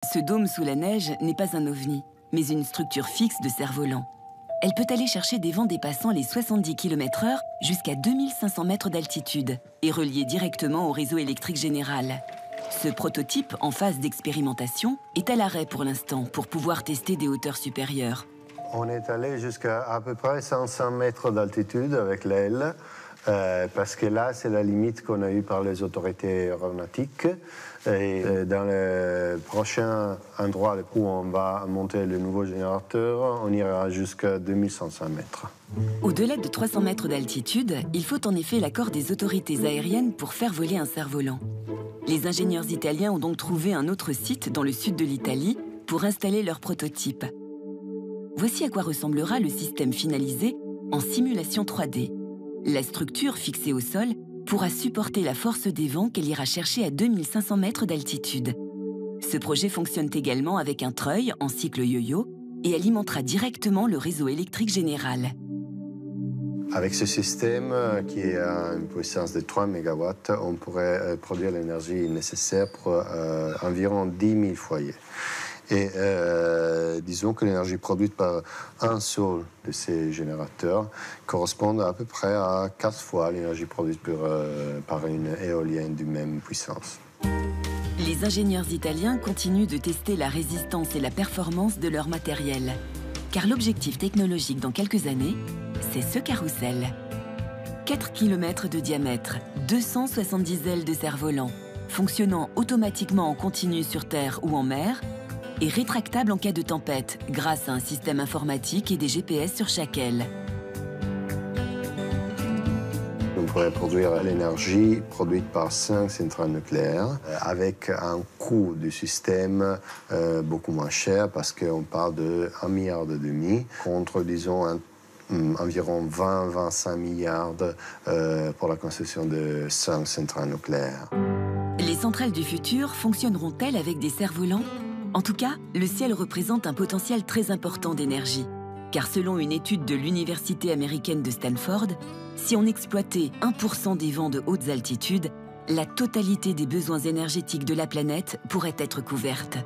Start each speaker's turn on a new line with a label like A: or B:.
A: Ce dôme sous la neige n'est pas un ovni, mais une structure fixe de cerf-volant. Elle peut aller chercher des vents dépassant les 70 km/h jusqu'à 2500 mètres d'altitude et relier directement au réseau électrique général. Ce prototype, en phase d'expérimentation, est à l'arrêt pour l'instant pour pouvoir tester des hauteurs supérieures.
B: On est allé jusqu'à à peu près 500 mètres d'altitude avec l'aile, parce que là, c'est la limite qu'on a eue par les autorités aéronautiques. Et dans le prochain endroit où on va monter le nouveau générateur, on ira jusqu'à 2500 mètres.
A: Au-delà de 300 mètres d'altitude, il faut en effet l'accord des autorités aériennes pour faire voler un cerf-volant. Les ingénieurs italiens ont donc trouvé un autre site dans le sud de l'Italie pour installer leur prototype. Voici à quoi ressemblera le système finalisé en simulation 3D. La structure fixée au sol pourra supporter la force des vents qu'elle ira chercher à 2500 mètres d'altitude. Ce projet fonctionne également avec un treuil en cycle yo-yo et alimentera directement le réseau électrique général.
B: Avec ce système qui a une puissance de 3 MW, on pourrait produire l'énergie nécessaire pour environ 10 000 foyers. Et disons que l'énergie produite par un seul de ces générateurs correspond à peu près à 4 fois l'énergie produite par une éolienne de même puissance.
A: Les ingénieurs italiens continuent de tester la résistance et la performance de leur matériel. Car l'objectif technologique dans quelques années, c'est ce carrousel. 4 km de diamètre, 270 ailes de cerf-volant, fonctionnant automatiquement en continu sur terre ou en mer, et rétractable en cas de tempête grâce à un système informatique et des GPS sur chaque aile.
B: On pourrait produire l'énergie produite par 5 centrales nucléaires avec un coût du système beaucoup moins cher parce qu'on parle de 1,5 milliard contre, disons, environ 20-25 milliards pour la construction de 5 centrales nucléaires.
A: Les centrales du futur fonctionneront-elles avec des cerfs-volants ? En tout cas, le ciel représente un potentiel très important d'énergie. Car selon une étude de l'Université américaine de Stanford, si on exploitait 1% des vents de hautes altitudes, la totalité des besoins énergétiques de la planète pourrait être couverte.